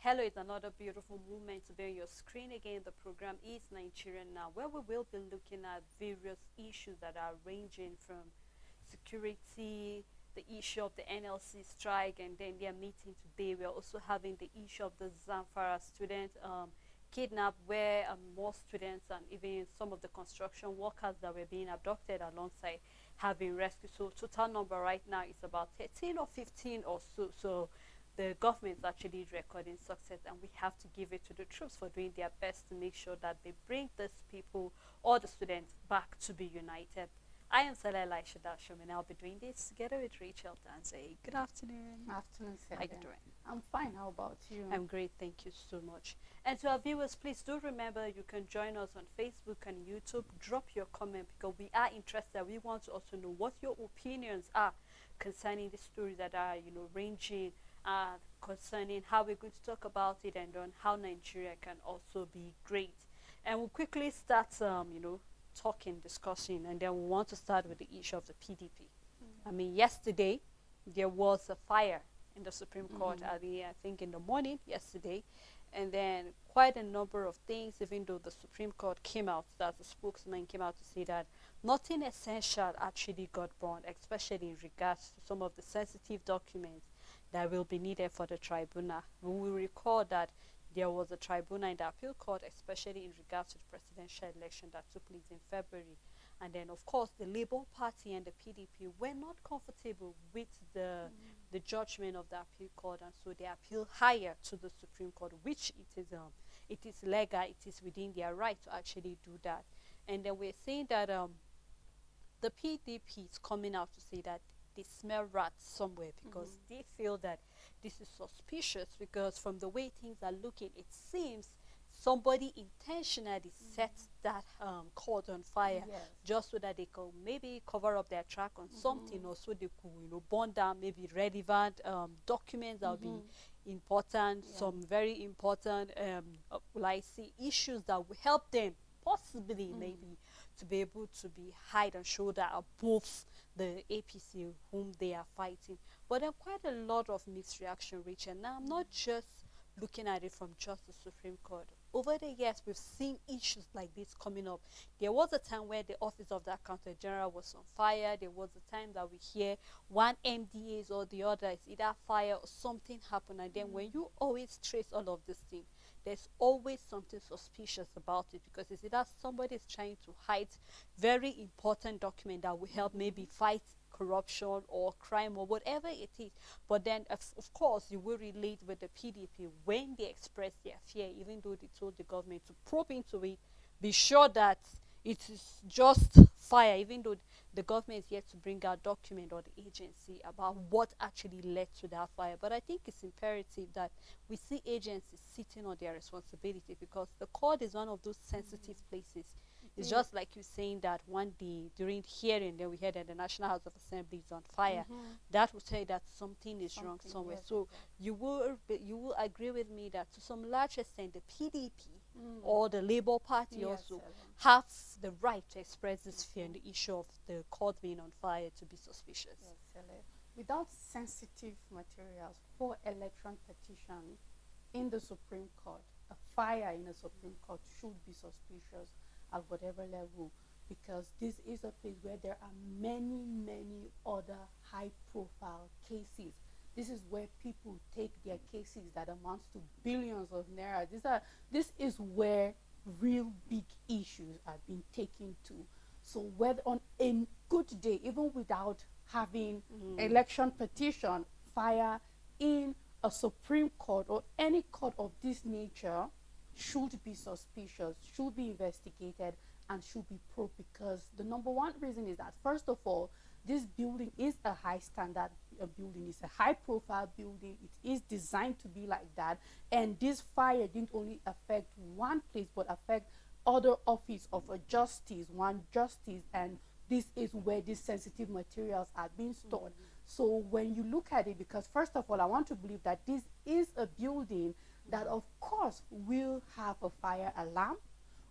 Hello, it's another beautiful moment to be on your screen again. The program is Nigerian Now, where we will be looking at various issues that are ranging from security, the issue of the NLC strike, and then their meeting today. We're also having the issue of the Zamfara student kidnap, where more students and even some of the construction workers that were being abducted alongside have been rescued. So total number right now is about 13 or 15 or so. So the government is actually recording success, and we have to give it to the troops for doing their best to make sure that they bring these people or the students back to be united. I am Salah Elisha Dasham, and I'll be doing this together with Rachel Danze. Good afternoon. Afternoon, How Sarah. you doing? I'm fine. How about you? I'm great, thank you so much. And to our viewers, please do remember you can join us on Facebook and YouTube. Drop your comment because we are interested. We want to also know what your opinions are concerning the stories that are, ranging concerning how we're going to talk about it and on how Nigeria can also be great. And we'll quickly start, talking, discussing, and then we want to start with the issue of the PDP. I mean, yesterday there was a fire in the Supreme Court. I think in the morning yesterday, and then quite a number of things. Even though the Supreme Court came out, that the spokesman came out to say that nothing essential actually got burned, especially in regards to some of the sensitive documents that will be needed for the tribunal. We will recall that there was a tribunal in the appeal court, especially in regards to the presidential election that took place in February. And then, of course, the Labour Party and the PDP were not comfortable with the judgment of the appeal court, and so they appealed higher to the Supreme Court, which it is legal, it is within their right to actually do that. And then we're saying that the PDP is coming out to say that they smell rats somewhere because they feel that this is suspicious, because from the way things are looking, it seems somebody intentionally set that court on fire, Yes. just so that they could maybe cover up their track on something, or so they could burn down maybe relevant documents that will be important, some very important like see issues that will help them possibly maybe to be able to be hide and shoulder above the APC whom they are fighting. But there are quite a lot of mixed reaction, Rachel. Now, I'm not just looking at it from just the Supreme Court. Over the years, we've seen issues like this coming up. There was a time where the office of the Accountant General was on fire. There was a time that we hear one MDAs or the other is either fire or something happened. And then when you always trace all of these things, there's always something suspicious about it, because it's either somebody is trying to hide very important document that will help maybe fight corruption or crime or whatever it is. But then, of course, you will relate with the PDP when they express their fear, even though they told the government to probe into it, be sure that it is just fire, even though the government is yet to bring out document or the agency about what actually led to that fire. But I think it's imperative that we see agencies sitting on their responsibility, because the court is one of those sensitive places. It's just like you saying that one day during hearing, then we heard that the National House of Assembly is on fire. That will tell you that something is wrong somewhere. Yes, So you will agree with me that to some large extent the PDP or the Labour Party Yes, also Sarah. have the right to express this fear in the issue of the court being on fire to be suspicious. Yes, Sarah. Without sensitive materials for election petition in the Supreme Court, a fire in the Supreme Court should be suspicious at whatever level, because this is a place where there are many other high-profile cases. This is where people take their cases that amounts to billions of naira. This is where real big issues are being taken to. So whether on a good day, even without having election petition, fire in a Supreme Court or any court of this nature should be suspicious, should be investigated, and should be probed, because the number one reason is that, first of all, this building is a high standard building. It's a high profile building. It is designed to be like that. And this fire didn't only affect one place, but affect other office of a justice, one justice, and this is where these sensitive materials are being stored. So when you look at it, because first of all, I want to believe that this is a building that of course will have a fire alarm,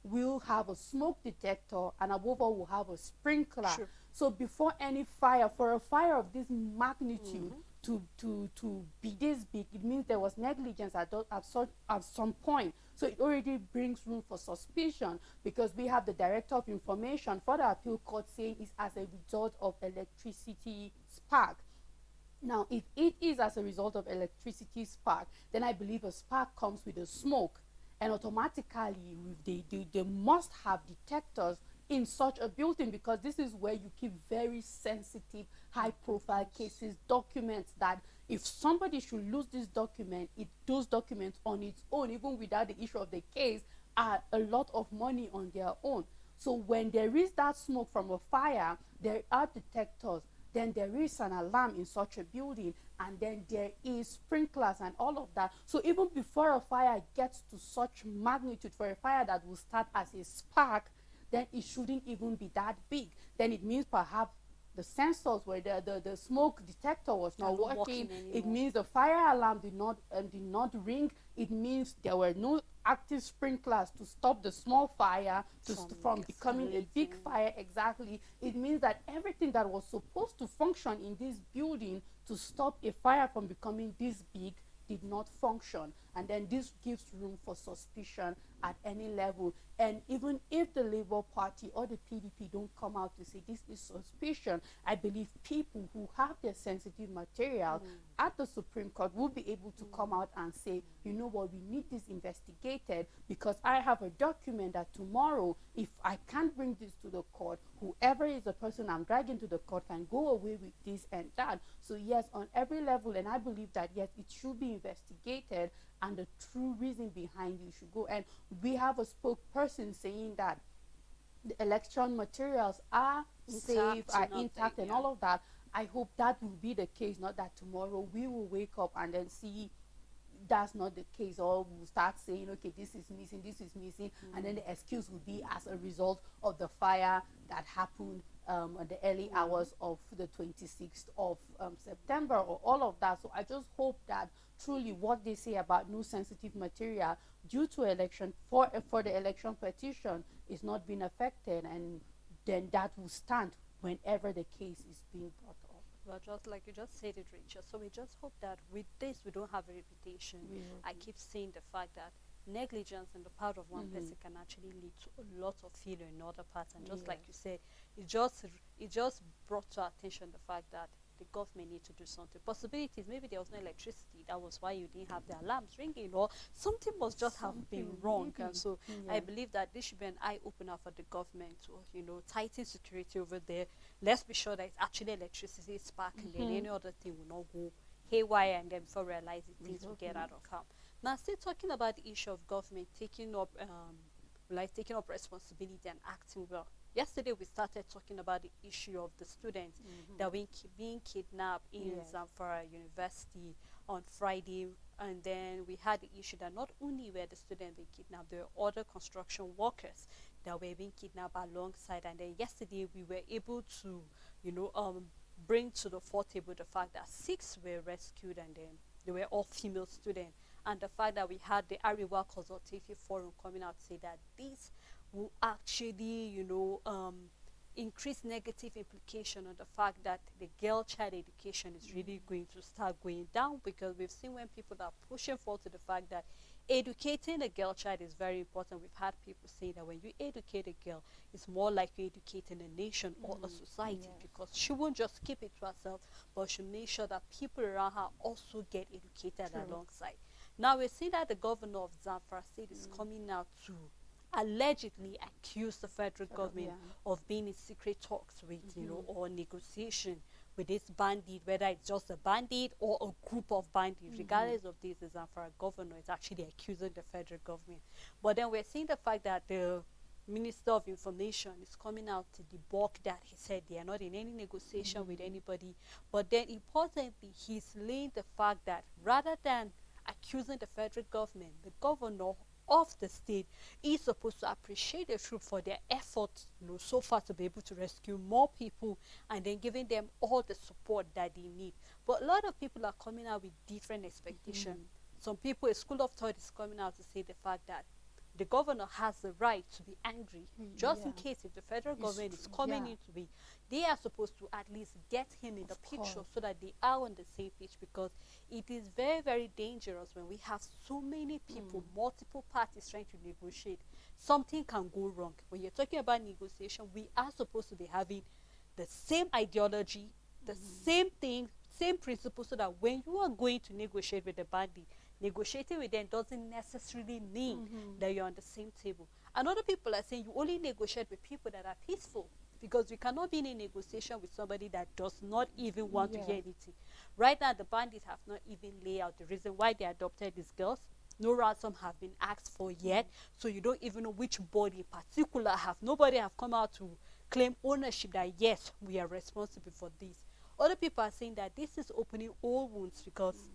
will have a smoke detector, and above all will have a sprinkler. Sure. So before any fire, for a fire of this magnitude to be this big, it means there was negligence at some point. So it already brings room for suspicion, because we have the director of information for the appeal court saying it's as a result of electricity spark. Now, if it is as a result of electricity spark, then I believe a spark comes with a smoke, and automatically they must have detectors in such a building, because this is where you keep very sensitive, high profile cases, documents that if somebody should lose this document, those documents on its own, even without the issue of the case, are a lot of money on their own. So when there is that smoke from a fire, there are detectors, then there is an alarm in such a building, and then there is sprinklers and all of that. So even before a fire gets to such magnitude, for a fire that will start as a spark, then it shouldn't even be that big. Then it means perhaps the sensors where the smoke detector was not working. It means the fire alarm did not ring. It means there were no active sprinklers to stop the small fire from becoming a big fire. Exactly. It means that everything that was supposed to function in this building to stop a fire from becoming this big did not function, and then this gives room for suspicion at any level. And even if the Labour Party or the PDP don't come out to say this is suspicion, I believe people who have their sensitive material at the Supreme Court will be able to come out and say, you know what, we need this investigated, because I have a document that tomorrow, if I can't bring this to the court, whoever is the person I'm dragging to the court can go away with this and that. So yes, on every level, and I believe that yes, it should be investigated, and the true reason behind it should go. And we have a spokesperson saying that the election materials are safe, are intact, and all of that. I hope that will be the case, not that tomorrow we will wake up and then see that's not the case, or we'll start saying, okay, this is missing, and then the excuse will be as a result of the fire that happened at the early hours of the 26th of September, or all of that. So I just hope that truly what they say about no sensitive material due to election for the election petition is not being affected, and then that will stand whenever the case is being brought up. Well, just like you just said it, Rachel. So we just hope that with this, we don't have a reputation. I keep saying the fact that negligence on the part of one person can actually lead to a lot of failure in other parts. And just like you said, it just brought to our attention the fact that the government need to do something. Possibilities, maybe there was no electricity, that was why you didn't have the alarms ringing, or something must just have been wrong. And so I believe that this should be an eye-opener for the government to, tighten security over there. Let's be sure that it's actually electricity spark, and then any other thing will not go haywire, and then before realizing things will get out of hand. Now, still talking about the issue of government taking up responsibility and acting well. Yesterday we started talking about the issue of the students that were being kidnapped in Zamfara University on Friday, and then we had the issue that not only were the students being kidnapped, there were other construction workers that were being kidnapped alongside. And then yesterday we were able to, bring to the table the fact that 6 were rescued, and then they were all female students. And the fact that we had the Ariwa Consultative Forum coming out to say that these will actually, increase negative implication on the fact that the girl child education is really going to start going down, because we've seen when people are pushing forward to the fact that educating a girl child is very important. We've had people say that when you educate a girl, it's more like you're educating a nation or a society, because she won't just keep it to herself, but she'll make sure that people around her also get educated alongside. Now we're seeing that the governor of Zamfara State is coming out to allegedly accuse the federal government of being in secret talks with, or negotiation with this bandit, whether it's just a bandit or a group of bandits. Regardless of this, the Zamfara governor is actually accusing the federal government. But then we're seeing the fact that the Minister of Information is coming out to debunk that. He said they are not in any negotiation with anybody. But then importantly, he's laying the fact that rather than accusing the federal government, the governor of the state is supposed to appreciate the troops for their efforts, so far to be able to rescue more people, and then giving them all the support that they need. But a lot of people are coming out with different expectations. Some people, a school of thought is coming out to say the fact that the governor has the right to be angry, just in Yeah. case if the federal It's government is true. coming Yeah. into it, they are supposed to at least get him in the Of picture course. so that they are on the same page, because it is very, very dangerous when we have so many people, multiple parties trying to negotiate. Something can go wrong. When you're talking about negotiation, we are supposed to be having the same ideology, the same thing, same principle, so that when you are going to negotiate with the bandit, negotiating with them doesn't necessarily mean that you're on the same table. And other people are saying you only negotiate with people that are peaceful, because you cannot be in a negotiation with somebody that does not even want to Yeah. hear anything. Right now, the bandits have not even laid out the reason why they adopted these girls. No ransom have been asked for yet, so you don't even know which body in particular have. Nobody have come out to claim ownership that yes, we are responsible for this. Other people are saying that this is opening old wounds, because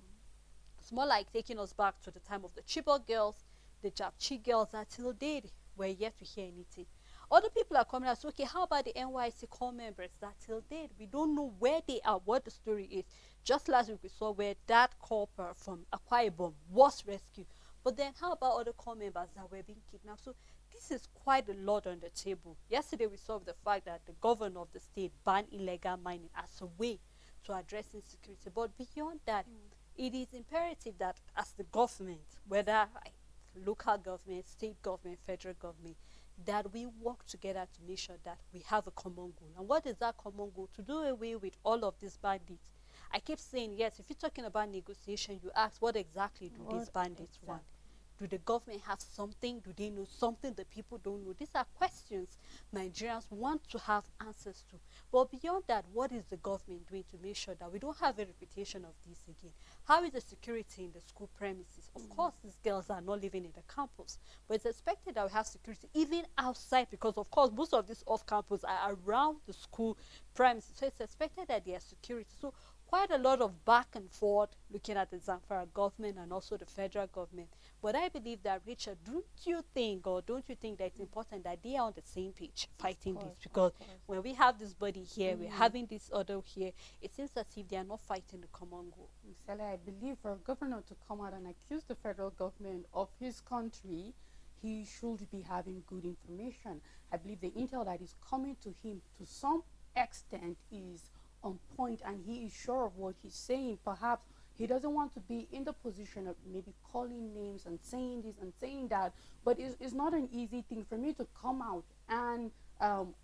it's more like taking us back to the time of the Chibok girls, the Japchi girls that till date we're yet to hear anything. Other people are coming out, so okay, how about the NYC core members that till date we don't know where they are, what the story is. Just last week we saw where that corper from Akwa Ibom was rescued. But then how about other core members that were being kidnapped? So this is quite a lot on the table. Yesterday we saw the fact that the governor of the state banned illegal mining as a way to address insecurity. But beyond that, it is imperative that as the government, whether local government, state government, federal government, that we work together to make sure that we have a common goal. And what is that common goal? To do away with all of these bandits. I keep saying, yes, if you're talking about negotiation, you ask, what exactly do these What bandits want? exactly? Do the government have something? Do they know something the people don't know? These are questions Nigerians want to have answers to. But beyond that, what is the government doing to make sure that we don't have a repetition of this again? How is the security in the school premises? Of course, these girls are not living in the campus, but it's expected that we have security even outside, because of course most of these off campus are around the school premises. So it's expected that there is security. So quite a lot of back and forth looking at the Zamfara government and also the federal government. But I believe that, Richard, don't you think that it's important that they are on the same page fighting this? Because Of course. when we have this body here, we're having this other here, it seems as if they are not fighting the common goal. Sally, I believe for a governor to come out and accuse the federal government of his country, he should be having good information. I believe the intel that is coming to him to some extent is on point, and he is sure of what he's saying. Perhaps he doesn't want to be in the position of maybe calling names and saying this and saying that, but it's not an easy thing for me to come out and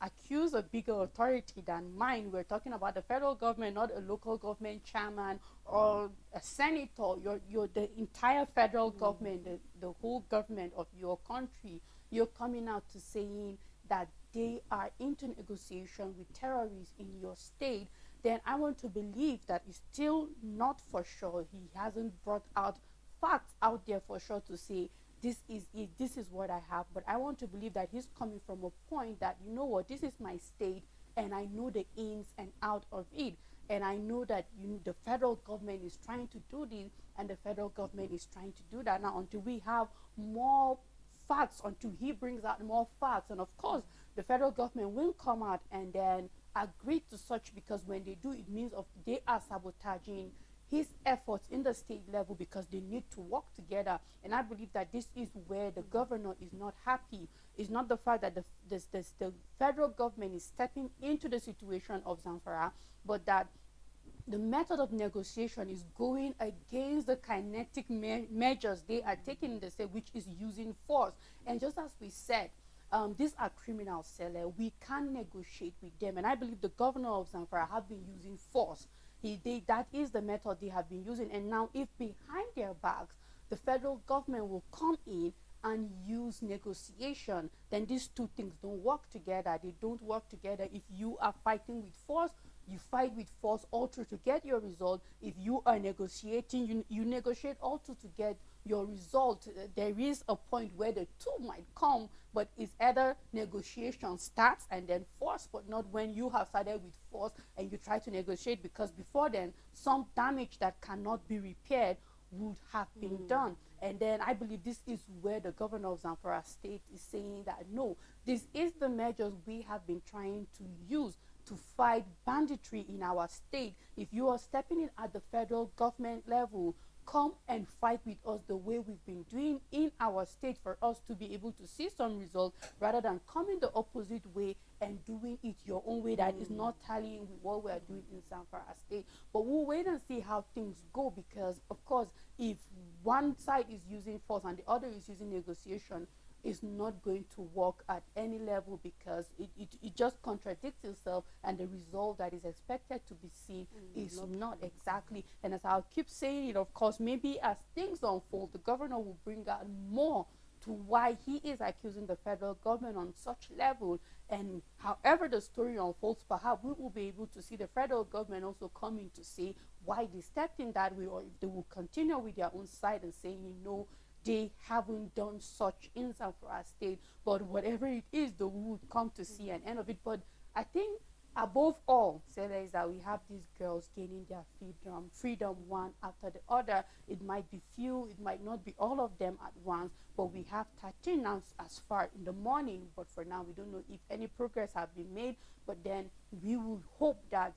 accuse a bigger authority than mine. We're talking about the federal government, not a local government chairman or a senator. You're the entire federal government, the whole government of your country. You're coming out to saying that they are into negotiation with terrorists in your state. Then I want to believe that it's still not for sure. He hasn't brought out facts out there for sure to say this is it, this is what I have. But I want to believe that he's coming from a point that, you know what, this is my state and I know the ins and out of it. And I know that the federal government is trying to do this and the federal government is trying to do that. Now, until we have more facts, until he brings out more facts, and of course, the federal government will come out and then agree to such, because when they do, it means they are sabotaging his efforts in the state level, because they need to work together. And I believe that this is where the governor is not happy. It's not the fact that the federal government is stepping into the situation of Zamfara, but that the method of negotiation is going against the kinetic measures they are taking in the state, which is using force. And just as we said, these are criminals, Sele. We can't negotiate with them. And I believe the governor of Zamfara have been using force. That is the method they have been using. And now, if behind their backs, the federal government will come in and use negotiation, then these two things don't work together. They don't work together. If you are fighting with force, you fight with force also to get your result. If you are negotiating, you negotiate also to get your result. There is a point where the two might come, but it's either negotiation starts and then force, but not when you have started with force and you try to negotiate, because before then, some damage that cannot be repaired would have been done. And then I believe this is where the governor of Zamfara state is saying that no, this is the measures we have been trying to use to fight banditry in our state. If you are stepping in at the federal government level come and fight with us the way we've been doing in our state for us to be able to see some result, rather than coming the opposite way and doing it your own way that is not tallying with what we are doing in Zamfara state. But we'll wait and see how things go, because of course if one side is using force and the other is using negotiation, is not going to work at any level, because it just contradicts itself, and the result that is expected to be seen is not exactly. And as I'll keep saying it, of course, maybe as things unfold, the governor will bring out more to why he is accusing the federal government on such level. And however the story unfolds, perhaps we will be able to see the federal government also coming to say why they stepped in that way, or if they will continue with their own side and saying, they haven't done such in Zamfara state. But whatever it is, though, we would come to see an end of it. But I think above all, Sarah, is that we have these girls gaining their freedom one after the other. It might be few, it might not be all of them at once, but we have 13 now as far in the morning. But for now, we don't know if any progress have been made. But then we will hope that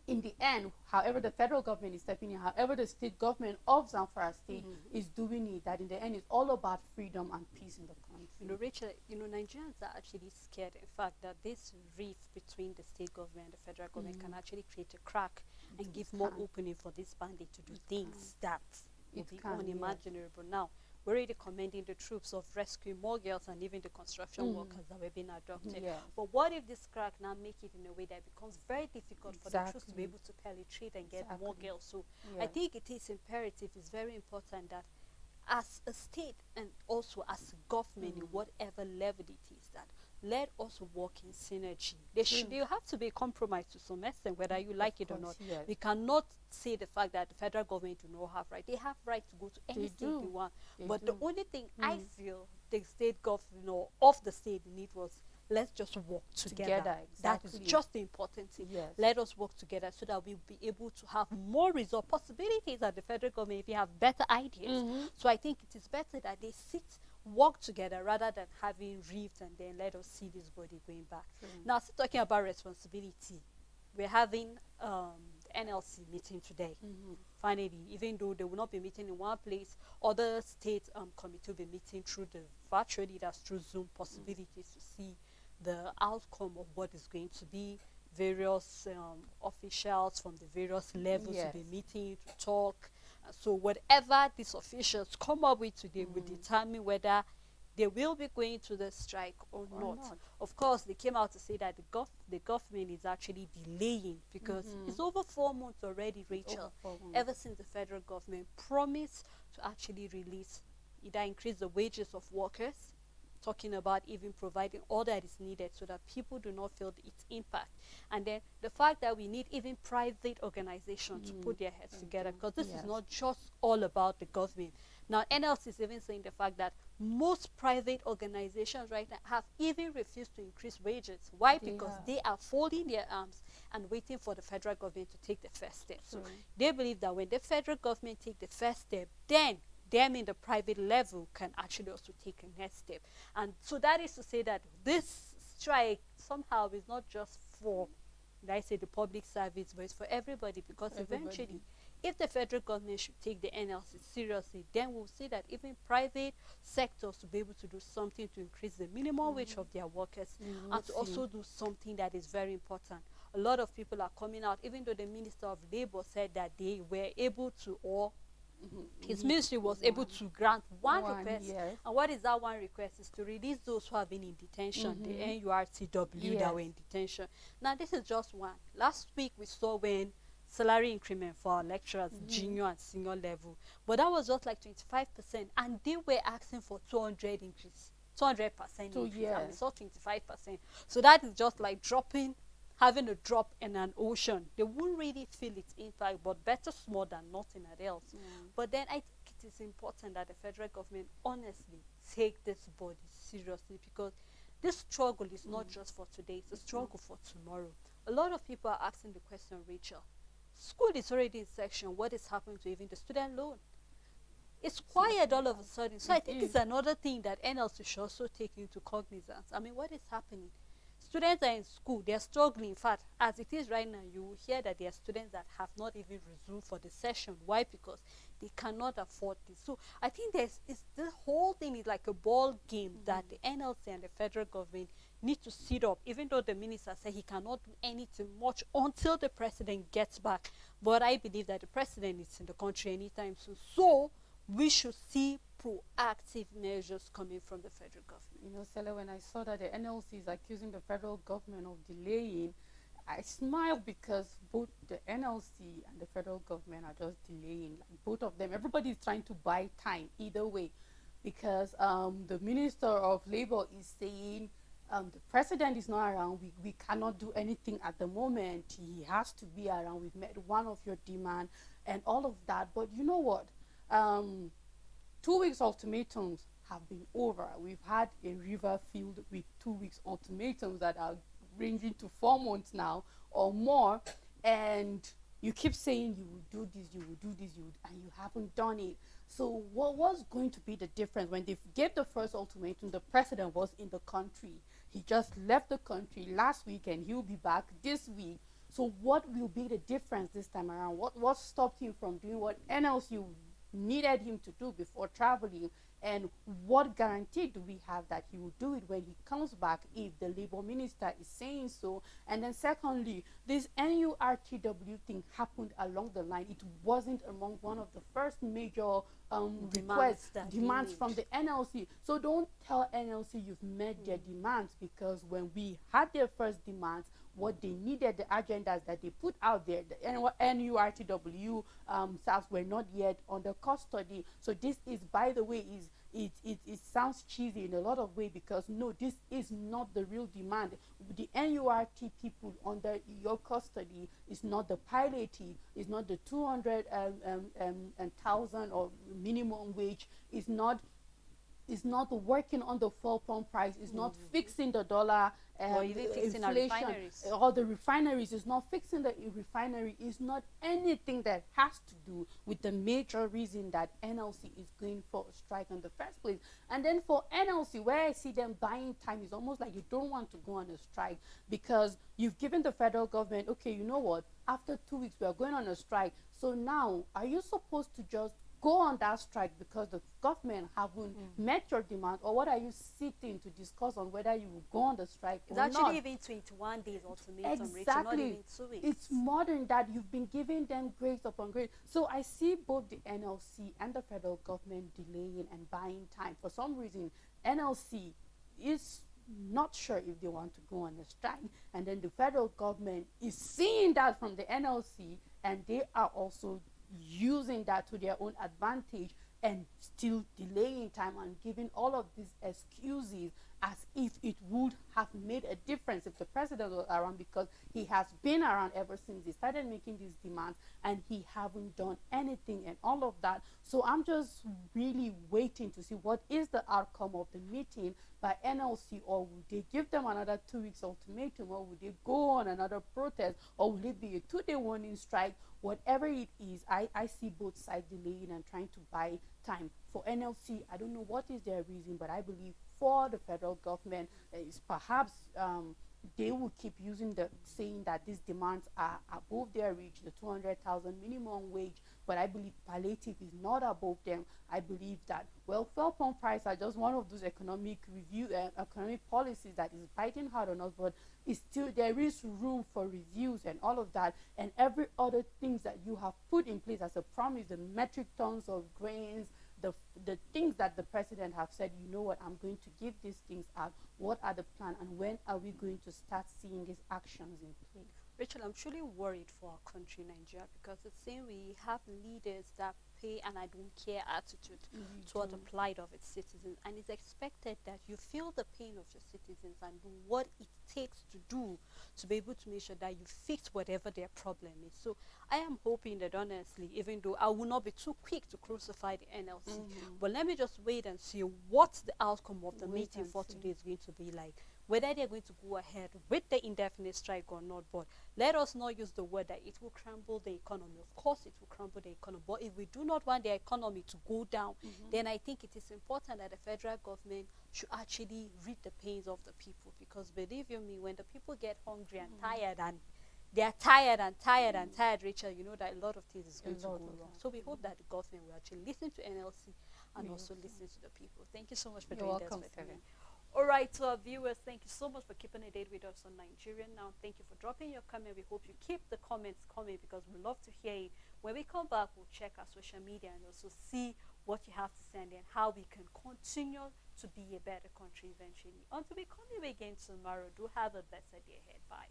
in the end, however the federal government is stepping in, however the state government of Zamfara state is doing it, that in the end it's all about freedom and peace in the country. Rachel, Nigerians are actually scared, in fact, that this rift between the state government and the federal government can actually create a crack and give more opening for this bandit to do things that would be unimaginable. Now, we're already commending the troops of rescuing more girls and even the construction workers that were being adopted. But what if this crack now make it in a way that becomes very difficult for the troops to be able to penetrate and get more girls? So I think it is imperative, it's very important that as a state and also as a government, in whatever level it is, that let us work in synergy. There have to be a compromise to some extent, whether you like it or not. We cannot say the fact that the federal government do not have right. They have right to go to any state they want. But the only thing I feel the state governor of the state need was, let's just work together. That is just the important thing. Let us work together so that we'll be able to have more result possibilities at the federal government if you have better ideas. So I think it is better that they work together rather than having rift and then let us see this body going back. Now, still talking about responsibility, we're having the NLC meeting today. Finally, even though they will not be meeting in one place, other state committee will be meeting through the virtually, that's through Zoom possibilities to see the outcome of what is going to be. Various officials from the various levels will be meeting to talk. So whatever these officials come up with today will determine whether they will be going to the strike or not. Of course, they came out to say that the government is actually delaying, because it's over 4 months already, Rachel, ever since the federal government promised to actually either increase the wages of workers, talking about even providing all that is needed so that people do not feel its impact. And then the fact that we need even private organizations to put their heads together, because this is not just all about the government. Now, NLC is even saying the fact that most private organizations right now have even refused to increase wages. Why? Because they are folding their arms and waiting for the federal government to take the first step. So they believe that when the federal government take the first step, then them in the private level can actually also take a next step. And so that is to say that this strike somehow is not just for, I say, the public service, but it's for everybody, because eventually, if the federal government should take the NLC seriously, then we'll see that even private sectors will be able to do something to increase the minimum wage of their workers, and to also do something that is very important. A lot of people are coming out, even though the Minister of Labour said that they were able to, or his ministry was able to grant one request. And what is that one request? Is to release those who have been in detention, the NURTW that were in detention. Now, this is just one. Last week, we saw when salary increment for our lecturers, junior and senior level, but that was just like 25%, and they were asking for 200% increase. And we saw 25%. So that is just like having a drop in an ocean. They won't really feel its impact, but better small than nothing else. But then I think it is important that the federal government honestly take this body seriously, because this struggle is not just for today, it's a struggle for tomorrow. A lot of people are asking the question, Rachel, school is already in session, what is happening to even the student loan? It's quiet all of a sudden. So I think it's another thing that NLC should also take into cognizance. I mean, what is happening? Students are in school, they are struggling. In fact, as it is right now, you will hear that there are students that have not even resumed for the session. Why? Because They cannot afford this. So I think the whole thing is like a ball game that the NLC and the federal government need to sit up, even though the minister said he cannot do anything much until the president gets back. But I believe that the president is in the country anytime soon. So we should see proactive measures coming from the federal government. You know, Sela, when I saw that the NLC is accusing the federal government of delaying, I smiled because both the NLC and the federal government are just delaying. Like both of them, everybody is trying to buy time either way, because the Minister of Labor is saying the president is not around. We cannot do anything at the moment. He has to be around. We've met one of your demand and all of that. But you know what? 2 weeks ultimatums have been over. We've had a river filled with 2 weeks ultimatums that are ranging to 4 months now or more, and you keep saying you will do this, you will do this, and you haven't done it. So what was going to be the difference? When they gave the first ultimatum, the president was in the country. He just left the country last week and he'll be back this week. So what will be the difference this time around? What stopped him from doing what NLC needed him to do before traveling? And what guarantee do we have that he will do it when he comes back if the labor minister is saying so? And then secondly, this NURTW thing happened along the line. It wasn't among one of the first major demands from the NLC. So don't tell NLC you've met their demands, because when we had their first demands, what they needed, the agendas that they put out there, the NURTW staffs were not yet under custody. So this is, by the way, it sounds cheesy in a lot of ways, because no, this is not the real demand. The NURT people under your custody is not the palliative, is not the 200,000 or minimum wage, is not working on the fuel pump price, is not fixing the dollar or even fixing inflation, or the refineries, is not fixing the refinery, is not anything that has to do with the major reason that NLC is going for a strike in the first place. And then for NLC, where I see them buying time, is almost like you don't want to go on a strike, because you've given the federal government, okay, you know what, after 2 weeks we are going on a strike. So now, are you supposed to just go on that strike because the government haven't met your demand, or what are you sitting to discuss on whether you will go on the strike it's or actually not? even 21 days ultimatum, Exactly. Rachel, not even 2 weeks. It's more than that. You've been giving them grace upon grace. So I see both the NLC and the federal government delaying and buying time. For some reason, NLC is not sure if they want to go on a strike, and then the federal government is seeing that from the NLC, and they are also using that to their own advantage and still delaying time and giving all of these excuses as if it would have made a difference if the president was around, because he has been around ever since they started making these demands and he haven't done anything and all of that. So I'm just really waiting to see what is the outcome of the meeting by NLC, or will they give them another 2 weeks ultimatum, or will they go on another protest, or will it be a 2-day warning strike? Whatever it is, I see both sides delaying and trying to buy time. For NLC, I don't know what is their reason, but I believe for the federal government, is perhaps they will keep using saying that these demands are above their reach, the 200,000 minimum wage, but I believe palliative is not above them. I believe that, well, fuel pump price are just one of those economic policies that is biting hard on us, but it's still, there is room for reviews and all of that, and every other things that you have put in place as a promise, the metric tons of grains, the things that the president have said, you know what, I'm going to give these things out. What are the plan, and when are we going to start seeing these actions in place? Rachel, I'm truly worried for our country, Nigeria, because it's saying we have leaders that pay and I don't care attitude toward the plight of its citizens, and it's expected that you feel the pain of your citizens and do what it takes to do to be able to make sure that you fix whatever their problem is. So I am hoping that, honestly, even though I will not be too quick to crucify the NLC, but let me just wait and see what the outcome of the meeting for today is going to be like, whether they're going to go ahead with the indefinite strike or not. But let us not use the word that it will crumble the economy. Of course it will crumble the economy, but if we do not want the economy to go down, then I think it is important that the federal government should actually read the pains of the people, because believe you me, when the people get hungry and tired and they are tired and tired and tired, Rachel, you know that a lot of things is going to lot go of wrong. that. So we hope that the government will actually listen to NLC and We also hope so. listen to the people. Thank you so much for You're doing this welcome, with me. Steven. All right, to our viewers, thank you so much for keeping a date with us on Nigerian Now. Thank you for dropping your comment. We hope you keep the comments coming because we love to hear it. When we come back, we'll check our social media and also see what you have to send and how we can continue to be a better country eventually. Until we come here again tomorrow, do have a blessed day ahead. Bye.